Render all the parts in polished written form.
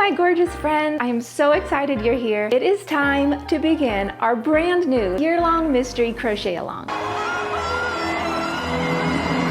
my gorgeous friends, I am so excited you're here. It is time to begin our brand new year-long Mystery Crochet Along.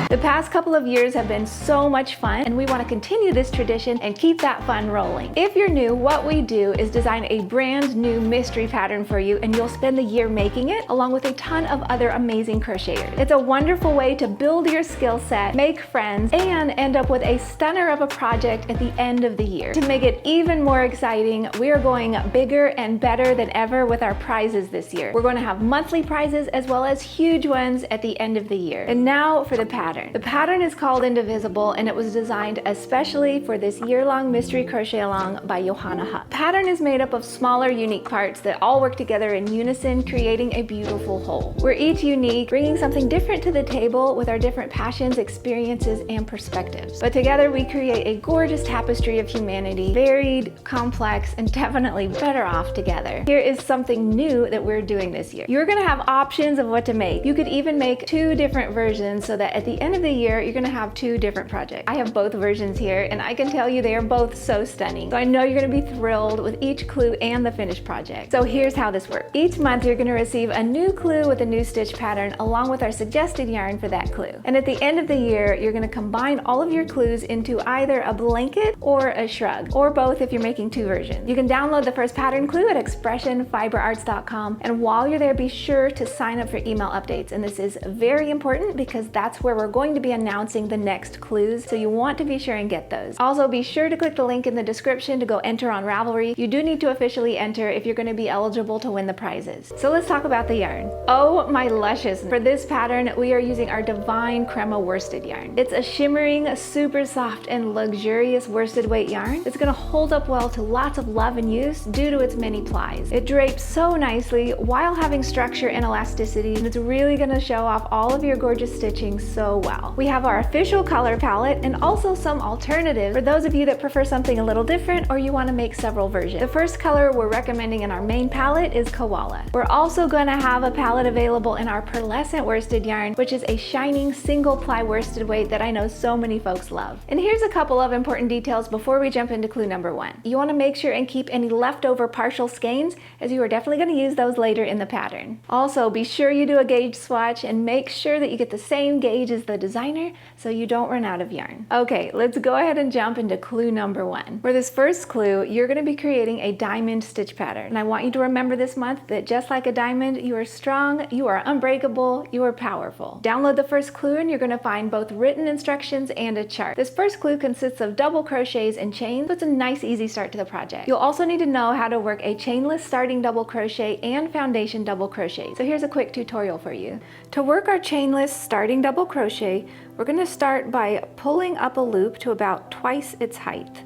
The past couple of years have been so much fun, and we want to continue this tradition and keep that fun rolling. If you're new, what we do is design a brand new mystery pattern for you, and you'll spend the year making it along with a ton of other amazing crocheters. It's a wonderful way to build your skill set, make friends, and end up with a stunner of a project at the end of the year. To make it even more exciting, we are going bigger and better than ever with our prizes this year. We're going to have monthly prizes as well as huge ones at the end of the year. And now for the pattern. The pattern is called Indivisible, and it was designed especially for this year-long Mystery Crochet Along by Johanna Huck. The pattern is made up of smaller, unique parts that all work together in unison, creating a beautiful whole. We're each unique, bringing something different to the table with our different passions, experiences, and perspectives. But together we create a gorgeous tapestry of humanity, varied, complex, and definitely better off together. Here is something new that we're doing this year. You're gonna have options of what to make. You could even make 2 different versions so that at the end of the year, you're gonna have 2 different projects. I have both versions here, and I can tell you they are both so stunning. So I know you're gonna be thrilled with each clue and the finished project. So here's how this works. Each month, you're gonna receive a new clue with a new stitch pattern along with our suggested yarn for that clue. And at the end of the year, you're gonna combine all of your clues into either a blanket or a shrug, or both if you're making 2 versions. You can download the first pattern clue at expressionfiberarts.com, and while you're there, be sure to sign up for email updates. And this is very important because that's where we're going to be announcing the next clues, so you want to be sure and get those. Also, be sure to click the link in the description to go enter on Ravelry. You do need to officially enter if you're going to be eligible to win the prizes. So let's talk about the yarn. Oh my luscious! For this pattern, we are using our Divine Crema worsted yarn. It's a shimmering, super soft, and luxurious worsted weight yarn. It's going to hold up well to lots of love and use due to its many plies. It drapes so nicely while having structure and elasticity, and it's really going to show off all of your gorgeous stitching so well. We have our official color palette and also some alternatives for those of you that prefer something a little different or you want to make several versions. The first color we're recommending in our main palette is Koala. We're also going to have a palette available in our pearlescent worsted yarn, which is a shining single ply worsted weight that I know so many folks love. And here's a couple of important details before we jump into clue number 1. You want to make sure and keep any leftover partial skeins, as you are definitely going to use those later in the pattern. Also, be sure you do a gauge swatch and make sure that you get the same gauge as the designer so you don't run out of yarn. Okay, let's go ahead and jump into clue number 1. For this first clue, you're going to be creating a diamond stitch pattern. And I want you to remember this month that just like a diamond, you are strong, you are unbreakable, you are powerful. Download the first clue and you're going to find both written instructions and a chart. This first clue consists of double crochets and chains, so it's a nice easy start to the project. You'll also need to know how to work a chainless starting double crochet and foundation double crochet. So here's a quick tutorial for you. To work our chainless starting double crochet, we're going to start by pulling up a loop to about twice its height.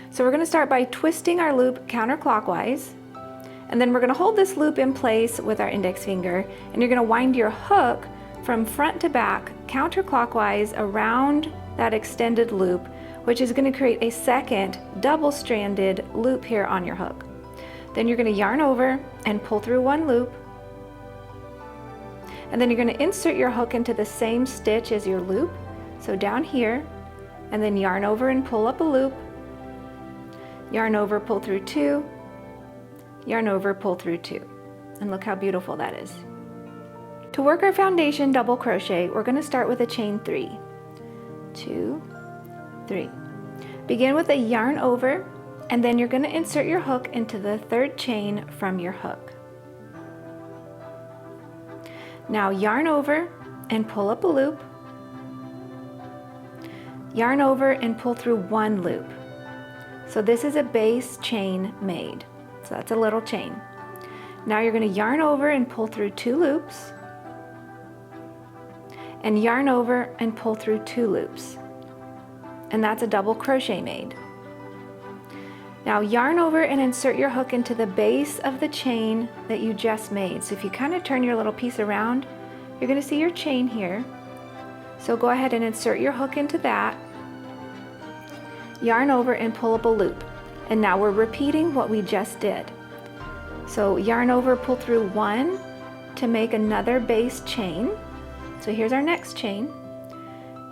So we're going to start by twisting our loop counterclockwise, and then we're going to hold this loop in place with our index finger, and you're going to wind your hook from front to back counterclockwise around that extended loop, which is going to create a second double-stranded loop here on your hook. Then you're going to yarn over and pull through one loop, and then you're going to insert your hook into the same stitch as your loop, so down here, and then yarn over and pull up a loop, yarn over, pull through 2, yarn over, pull through 2. And look how beautiful that is. To work our foundation double crochet, we're going to start with a chain 3. 2, 3. Begin with a yarn over, and then you're going to insert your hook into the 3rd chain from your hook. Now yarn over and pull up a loop, yarn over and pull through 1 loop. So this is a base chain made. So that's a little chain. Now you're going to yarn over and pull through 2 loops, and yarn over and pull through 2 loops. And that's a double crochet made. Now yarn over and insert your hook into the base of the chain that you just made. So if you kind of turn your little piece around, you're going to see your chain here. So go ahead and insert your hook into that, yarn over and pull up a loop. And now we're repeating what we just did. So yarn over, pull through 1 to make another base chain. So here's our next chain.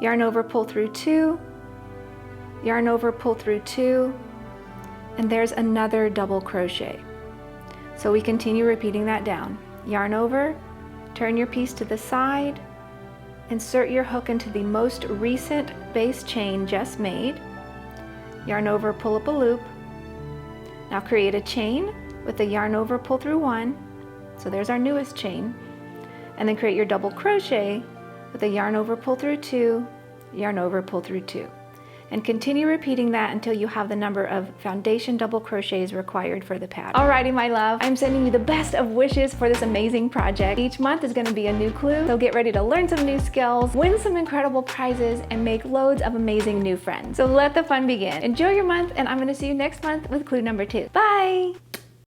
Yarn over, pull through 2, yarn over, pull through 2, and there's another double crochet. So we continue repeating that down. Yarn over, turn your piece to the side, insert your hook into the most recent base chain just made, yarn over, pull up a loop. Now create a chain with the yarn over, pull through one, so there's our newest chain, and then create your double crochet with a yarn over, pull through two, yarn over, pull through two. And continue repeating that until you have the number of foundation double crochets required for the pattern. Alrighty, my love, I'm sending you the best of wishes for this amazing project. Each month is going to be a new clue, so get ready to learn some new skills, win some incredible prizes, and make loads of amazing new friends. So let the fun begin. Enjoy your month, and I'm going to see you next month with clue number 2. Bye!